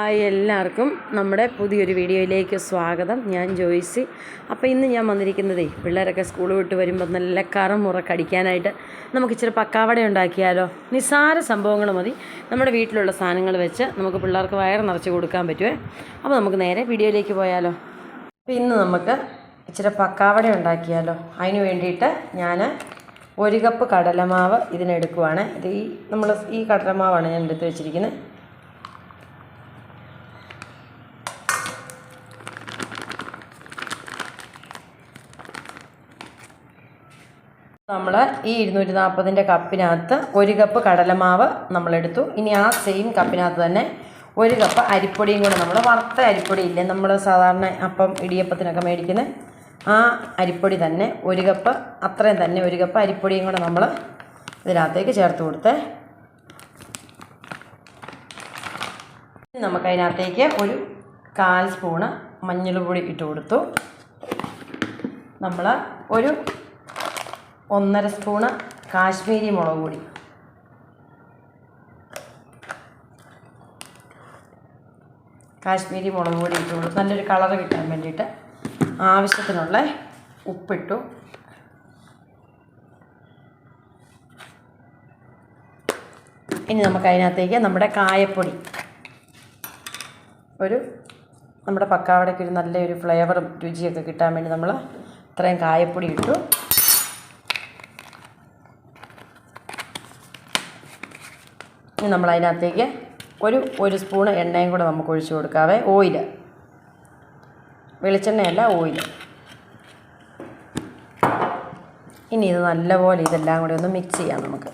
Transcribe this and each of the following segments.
Hi, എല്ലാവർക്കും നമ്മുടെ പുതിയൊരു വീഡിയോയിലേക്ക് സ്വാഗതം. ഞാൻ ജോയ്സി. അപ്പോൾ ഇന്ന് ഞാൻ വന്നിരിക്കുന്നതേ, പിള്ളേരൊക്കെ സ്കൂൾ വിട്ട് വരുമ്പോൾ നല്ല കറമുറ കടിക്കാനായിട്ട് നമുക്ക് ഇച്ചിരി പക്കാവട ഉണ്ടാക്കിയാലോ. നിസ്സാര സംഭവങ്ങൾ മതി, നമ്മുടെ വീട്ടിലുള്ള സാധനങ്ങൾ വെച്ച് നമുക്ക് പിള്ളേർക്ക് വയറ് നിറച്ച് കൊടുക്കാൻ പറ്റുമേ. അപ്പോൾ നമുക്ക് നേരെ വീഡിയോയിലേക്ക് പോയാലോ. അപ്പോൾ ഇന്ന് നമുക്ക് ഇച്ചിരി പക്കാവട ഉണ്ടാക്കിയാലോ. അതിന് വേണ്ടിയിട്ട് ഞാൻ 1 കപ്പ് കടലമാവ് ഇതിനെടുക്കുവാണ്. നമ്മൾ ഈ കടലമാവാണ് ഞാൻ എടുത്ത് വെച്ചിരിക്കുന്നത്. നമ്മൾ ഈ 240 കപ്പിനകത്ത് 1 കപ്പ് കടലമാവ് നമ്മളെടുത്തു. ഇനി ആ സെയിം കപ്പിനകത്ത് തന്നെ 1 കപ്പ് അരിപ്പൊടിയും കൂടെ, നമ്മൾ വറുത്ത അരിപ്പൊടി ഇല്ലേ, നമ്മൾ സാധാരണ അപ്പം ഇടിയപ്പത്തിനൊക്കെ മേടിക്കുന്ന ആ അരിപ്പൊടി തന്നെ 1 കപ്പ്, അത്രയും തന്നെ 1 കപ്പ് അരിപ്പൊടിയും കൂടെ നമ്മൾ ഇതിനകത്തേക്ക് ചേർത്ത് കൊടുത്തേ. നമുക്കതിനകത്തേക്ക് ഒരു 1/4 സ്പൂണ് മഞ്ഞൾപ്പൊടി ഇട്ട് കൊടുത്തു. നമ്മൾ ഒരു 1.5 സ്പൂണ് കാശ്മീരി മുളക് പൊടി, ഇട്ട് കൊടുത്തു. നല്ലൊരു കളറ് കിട്ടാൻ വേണ്ടിയിട്ട് ആവശ്യത്തിനുള്ള ഉപ്പിട്ടു. ഇനി നമുക്കതിനകത്തേക്ക് നമ്മുടെ കായപ്പൊടി, നമ്മുടെ പക്കാവടയ്ക്ക് ഒരു നല്ലൊരു ഫ്ലേവറും രുചിയൊക്കെ കിട്ടാൻ വേണ്ടി നമ്മൾ ഇത്രയും കായപ്പൊടി ഇട്ടു. ഇനി നമ്മളതിനകത്തേക്ക് ഒരു സ്പൂണ് എണ്ണയും കൂടെ നമുക്ക് ഒഴിച്ച് കൊടുക്കാവേ. ഓയിൽ, വെളിച്ചെണ്ണയല്ല, ഓയിൽ. ഇനി ഇത് നല്ലപോലെ ഇതെല്ലാം കൂടി ഒന്ന് മിക്സ് ചെയ്യാം നമുക്ക്.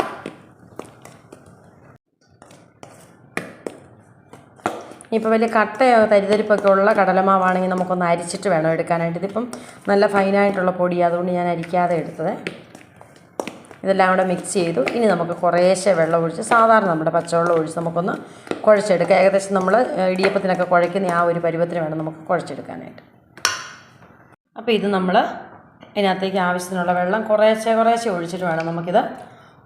ഇപ്പോൾ വലിയ കട്ടയോ തരിതരിപ്പൊക്കെ ഉള്ള കടലമാവാണെങ്കിൽ നമുക്കൊന്ന് അരിച്ചിട്ട് വേണം എടുക്കാനായിട്ട്. ഇതിപ്പം നല്ല ഫൈനായിട്ടുള്ള പൊടി, അതുകൊണ്ട് ഞാൻ അരിക്കാതെ എടുത്തത്. ഇതെല്ലാം കൂടെ മിക്സ് ചെയ്തു. ഇനി നമുക്ക് കുറേശ്ശെ വെള്ളം ഒഴിച്ച്, സാധാരണ നമ്മുടെ പച്ചവെള്ളം ഒഴിച്ച് നമുക്കൊന്ന് കുഴച്ചെടുക്കുക. ഏകദേശം നമ്മൾ ഇടിയപ്പത്തിനൊക്കെ കുഴയ്ക്കുന്ന ആ ഒരു പരുവത്തിന് വേണം നമുക്ക് കുഴച്ചെടുക്കാനായിട്ട്. അപ്പോൾ ഇത് നമ്മൾ ഇതിനകത്തേക്ക് ആവശ്യത്തിനുള്ള വെള്ളം കുറേശ്ശെ ഒഴിച്ചിട്ട് വേണം നമുക്കിത്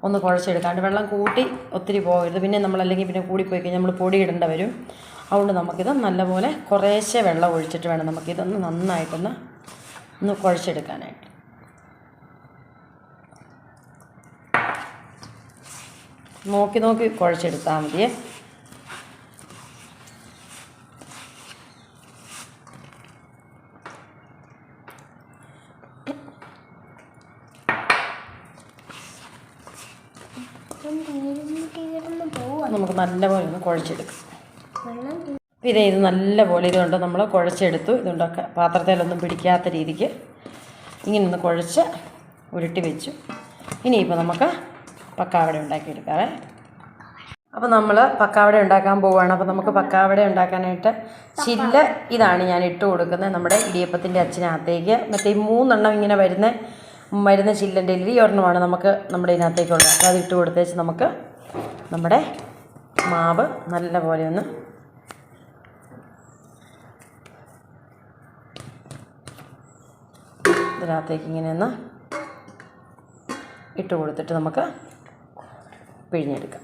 ഒന്ന് കുഴച്ചെടുക്കാണ്ട്. വെള്ളം കൂട്ടി ഒത്തിരി പോകരുത്, പിന്നെ നമ്മളല്ലെങ്കിൽ പിന്നെ കൂടിപ്പോയി കഴിഞ്ഞാൽ നമ്മൾ പൊടി ഇടേണ്ട വരും. അതുകൊണ്ട് നമുക്കിത് നല്ലപോലെ കുറേശ്ശെ വെള്ളം ഒഴിച്ചിട്ട് വേണം നമുക്കിതൊന്ന് നന്നായിട്ടൊന്ന് കുഴച്ചെടുക്കാനായിട്ട്. നോക്കി കുഴച്ചെടുത്താൽ മതിയേ. നമുക്ക് നല്ലപോലെ ഒന്ന് കുഴച്ചെടുക്കാം. പിന്നെ ഇത് നല്ലപോലെ ഇതുകൊണ്ട് നമ്മൾ കുഴച്ചെടുത്തു. ഇതുകൊണ്ടൊക്കെ പാത്രത്തിലൊന്നും പിടിക്കാത്ത രീതിക്ക് ഇങ്ങനെ ഒന്ന് കുഴച്ച് ഉരുട്ടി വെച്ചു. ഇനിയിപ്പോൾ നമുക്ക് പക്കാവട ഉണ്ടാക്കിയെടുക്കാവേ. അപ്പോൾ നമ്മൾ പക്കാവട ഉണ്ടാക്കാൻ പോവുകയാണ്. അപ്പോൾ നമുക്ക് പക്കാവട ഉണ്ടാക്കാനായിട്ട് ചില്ല് ഇതാണ് ഞാൻ ഇട്ട് കൊടുക്കുന്നത് നമ്മുടെ ഇടിയപ്പത്തിൻ്റെ അച്ചിനകത്തേക്ക്. മറ്റേ 3 എണ്ണം ഇങ്ങനെ വരുന്ന ചില്ലിൻ്റെ ഈ ഒരെണ്ണമാണ് നമുക്ക് നമ്മുടെ ഇതിനകത്തേക്കുള്ളത്. അപ്പോൾ അത് ഇട്ട് കൊടുത്തേച്ച് നമുക്ക് നമ്മുടെ മാവ് നല്ലപോലെ ഒന്ന് ഇതിനകത്തേക്ക് ഇങ്ങനെ ഒന്ന് ഇട്ട് കൊടുത്തിട്ട് നമുക്ക് പിഴിഞ്ഞെടുക്കാം.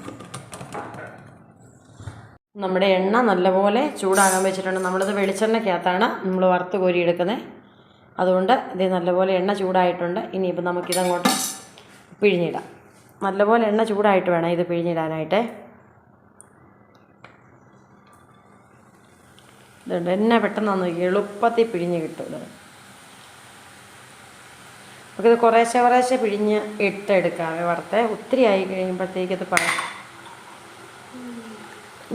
നമ്മുടെ എണ്ണ നല്ലപോലെ ചൂടാകാൻ വെച്ചിട്ടുണ്ട്. നമ്മളിത് വെളിച്ചെണ്ണയ്ക്കകത്താണ് നമ്മൾ വറുത്ത് കോരിയെടുക്കുന്നത്. അതുകൊണ്ട് ഇത് നല്ലപോലെ എണ്ണ ചൂടായിട്ടുണ്ട്. ഇനിയിപ്പോൾ നമുക്കിതങ്ങോട്ട് പിഴിഞ്ഞിടാം. നല്ലപോലെ എണ്ണ ചൂടായിട്ട് വേണം ഇത് പിഴിഞ്ഞിടാനായിട്ട്. ഇതുണ്ട്, എണ്ണ പെട്ടെന്ന് എളുപ്പത്തിൽ പിഴിഞ്ഞ് കിട്ടും. നമുക്കിത് കുറേശ്ശെ പിഴിഞ്ഞ് ഇട്ടെടുക്കാവേ. വറുത്ത് ഒത്തിരി ആയി കഴിയുമ്പോഴത്തേക്കത്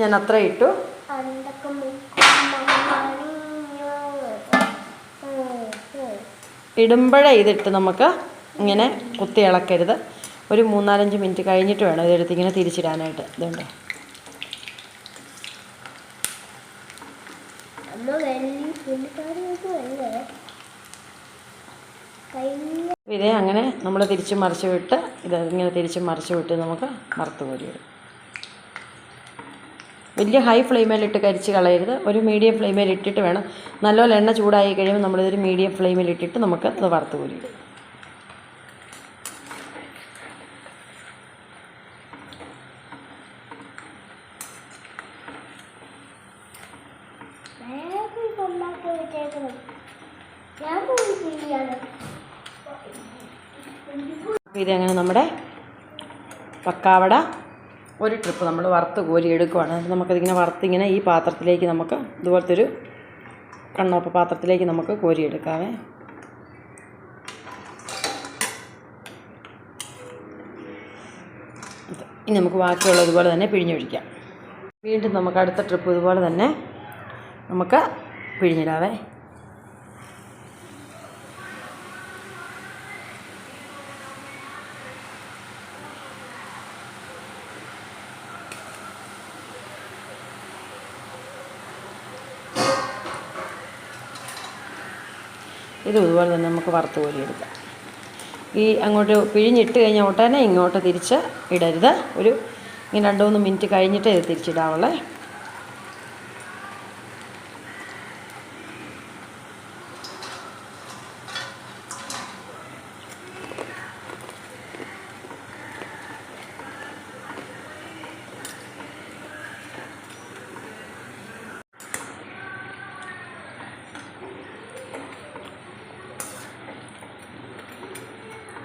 ഞാൻ അത്ര ഇട്ടു. ഇടുമ്പോഴേ ഇതിട്ട് നമുക്ക് ഇങ്ങനെ കുത്തി ഇളക്കരുത്. ഒരു 3-4 മിനിറ്റ് കഴിഞ്ഞിട്ട് വേണം ഇതെടുത്ത് ഇങ്ങനെ തിരിച്ചിടാനായിട്ട്. ഇതുണ്ട്, ഇതേ അങ്ങനെ നമ്മൾ തിരിച്ച് മറിച്ച് വിട്ട് ഇതിങ്ങനെ തിരിച്ച് മറിച്ച് വിട്ട് നമുക്ക് വറുത്ത് കോരിയിടും. വലിയ ഹൈ ഫ്ലെയിമിലിട്ട് കരിച്ച് കളയരുത്. ഒരു മീഡിയം ഫ്ലെയിമിൽ ഇട്ടിട്ട് വേണം. നല്ലപോലെ എണ്ണ ചൂടായി കഴിയുമ്പോൾ നമ്മളിതൊരു മീഡിയം ഫ്ലെയിമിൽ ഇട്ടിട്ട് നമുക്ക് അത് വറുത്ത് കോരിയിടും. ഇതങ്ങനെ നമ്മുടെ പക്കാവട ഒരു ട്രിപ്പ് നമ്മൾ വറുത്ത് കോരി എടുക്കുവാണ്. എന്നിട്ട് നമുക്കതിങ്ങനെ വറുത്തിങ്ങനെ ഈ പാത്രത്തിലേക്ക് നമുക്ക് ഇതുപോലത്തെ ഒരു കണ്ണോപ്പ പാത്രത്തിലേക്ക് നമുക്ക് കോരിയെടുക്കാവേ. ഇനി നമുക്ക് ബാക്കിയുള്ളത് ഇതുപോലെ തന്നെ പിഴിഞ്ഞൊഴിക്കാം. വീണ്ടും നമുക്ക് അടുത്ത ട്രിപ്പ് ഇതുപോലെ തന്നെ നമുക്ക് പിഴിഞ്ഞിടാവേ. ഇതുപോലെ തന്നെ നമുക്ക് വറുത്ത് കോരിയെടുക്കാം. ഈ അങ്ങോട്ട് പിഴിഞ്ഞിട്ട് കഴിഞ്ഞാൽ ഉടനെ ഇങ്ങോട്ട് തിരിച്ച് ഇടരുത്. ഇങ്ങനെ 2-3 മിനിറ്റ് കഴിഞ്ഞിട്ട് ഇത് തിരിച്ചിടാവുള്ളേ.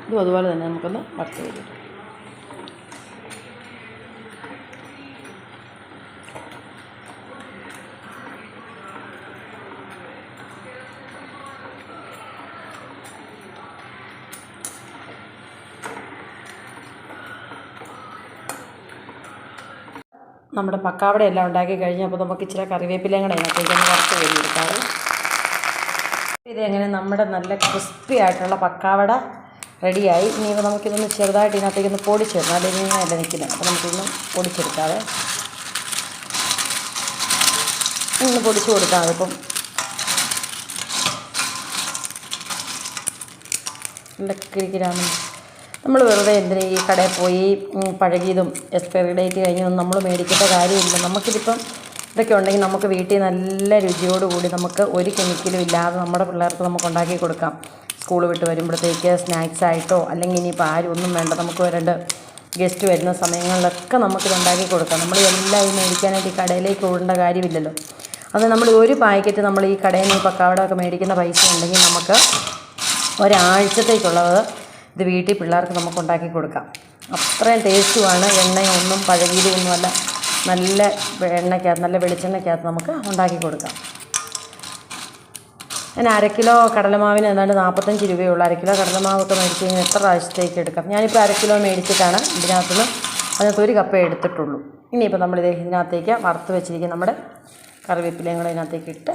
ഇതും അതുപോലെ തന്നെ നമുക്കൊന്ന് വറുത്ത് വരും. നമ്മുടെ പക്കാവട എല്ലാം ഉണ്ടാക്കി കഴിഞ്ഞപ്പോൾ നമുക്ക് ഇച്ചിരി കറിവേപ്പിലയും കൂടെ അതിനകത്തേക്കൊന്ന് വറുത്ത് കോരിയെടുക്കാം. ഇതെങ്ങനെ നമ്മുടെ നല്ല ക്രിസ്പി ആയിട്ടുള്ള പക്കാവട റെഡിയായി. ഇനിയിപ്പോൾ നമുക്കിതൊന്ന് ചെറുതായിട്ട് ഇതിനകത്തേക്കൊന്ന് പൊടിച്ചിടണം. അതിങ്ങനെയല്ല നിൽക്കുന്നത്. അപ്പോൾ നമുക്കിതൊന്ന് പൊടിച്ചെടുക്കാതെ ഇന്ന് പൊടിച്ച് കൊടുക്കാം. അതിപ്പം കിരിക്കിരാണ്. നമ്മൾ വെറുതെ എന്തിനാ ഈ കടയിൽ പോയി പഴകിയതും എക്സ്പയറി ഡേറ്റ് കഴിഞ്ഞൊന്നും നമ്മൾ മേടിക്കേണ്ട കാര്യമില്ല. നമുക്കിതിപ്പം ഇതൊക്കെ ഉണ്ടെങ്കിൽ നമുക്ക് വീട്ടിൽ നല്ല രുചിയോടുകൂടി നമുക്ക് ഒരു കെമിക്കലും ഇല്ലാതെ നമ്മുടെ പിള്ളേർക്ക് നമുക്ക് ഉണ്ടാക്കി കൊടുക്കാം. സ്കൂൾ വിട്ട് വരുമ്പോഴത്തേക്ക് സ്നാക്സ് ആയിട്ടോ അല്ലെങ്കിൽ ഇനിയിപ്പോൾ ആരും ഒന്നും വേണ്ട, നമുക്ക് 2 ഗസ്റ്റ് വരുന്ന സമയങ്ങളിലൊക്കെ നമുക്കിത് ഉണ്ടാക്കി കൊടുക്കാം. നമ്മൾ എല്ലാം ഈ മേടിക്കാനായിട്ട് ഈ കടയിലേക്ക് ഓടേണ്ട കാര്യമില്ലല്ലോ. അത് നമ്മൾ ഒരു പാക്കറ്റ് നമ്മൾ ഈ കടയിൽ നിന്ന് പക്കാവട ഒക്കെ മേടിക്കുന്ന പൈസ ഉണ്ടെങ്കിൽ നമുക്ക് ഒരാഴ്ചത്തേക്കുള്ളത് ഇത് വീട്ടിൽ പിള്ളേർക്ക് നമുക്ക് ഉണ്ടാക്കി കൊടുക്കാം. അത്രയും ടേസ്റ്റുമാണ്. എണ്ണയൊന്നും പഴകിയതൊന്നുമല്ല. നല്ല എണ്ണയ്ക്കകത്ത് നല്ല വെളിച്ചെണ്ണയ്ക്കകത്ത് നമുക്ക് ഉണ്ടാക്കി കൊടുക്കാം. ഞാൻ 1/2 കിലോ കടലമാവിന് ഏതാണ്ട് 45 രൂപയുള്ളൂ. 1/2 കിലോ കടലമാവൊക്കെ മേടിച്ച് കഴിഞ്ഞാൽ എത്ര പ്രാവശ്യത്തേക്ക് എടുക്കാം. ഞാനിപ്പോൾ 1/2 കിലോ മേടിച്ചിട്ടാണ് അതിനകത്ത് 1 കപ്പേ എടുത്തിട്ടുള്ളൂ. ഇനിയിപ്പോൾ നമ്മളിത് ഇതിനകത്തേക്ക് വറുത്ത് വെച്ചിരിക്കും നമ്മുടെ കറിവേപ്പിലയും കൂടെ ഇതിനകത്തേക്ക് ഇട്ട്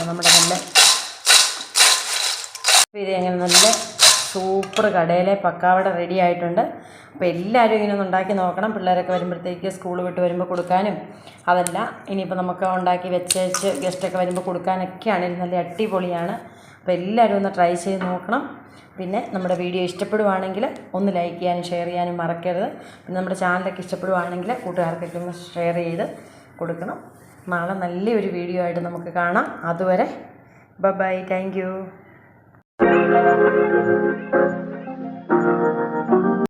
നമ്മുടെ നല്ല ഇതെങ്ങനെ നല്ല സൂപ്പർ കടയിലെ പക്കാവട റെഡി ആയിട്ടുണ്ട്. അപ്പോൾ എല്ലാവരും ഇങ്ങനെ ഒന്ന് ഉണ്ടാക്കി നോക്കണം. പിള്ളേരൊക്കെ വരുമ്പോഴത്തേക്ക് സ്കൂൾ വിട്ട് വരുമ്പോൾ കൊടുക്കാനും അതല്ല ഇനിയിപ്പോൾ നമുക്ക് ഉണ്ടാക്കി വെച്ച് ഗസ്റ്റൊക്കെ വരുമ്പോൾ കൊടുക്കാനൊക്കെയാണെങ്കിൽ നല്ല അടിപൊളിയാണ്. അപ്പോൾ എല്ലാവരും ഒന്ന് ട്രൈ ചെയ്ത് നോക്കണം. പിന്നെ നമ്മുടെ വീഡിയോ ഇഷ്ടപ്പെടുവാണെങ്കിൽ ഒന്ന് ലൈക്ക് ചെയ്യാനും ഷെയർ ചെയ്യാനും മറക്കരുത്. പിന്നെ നമ്മുടെ ചാനലൊക്കെ ഇഷ്ടപ്പെടുവാണെങ്കിൽ കൂട്ടുകാർക്കൊക്കെ ഒന്ന് ഷെയർ ചെയ്ത് കൊടുക്കണം. നാളെ നല്ലൊരു വീഡിയോ ആയിട്ട് നമുക്ക് കാണാം. അതുവരെ ബൈ. Thank you.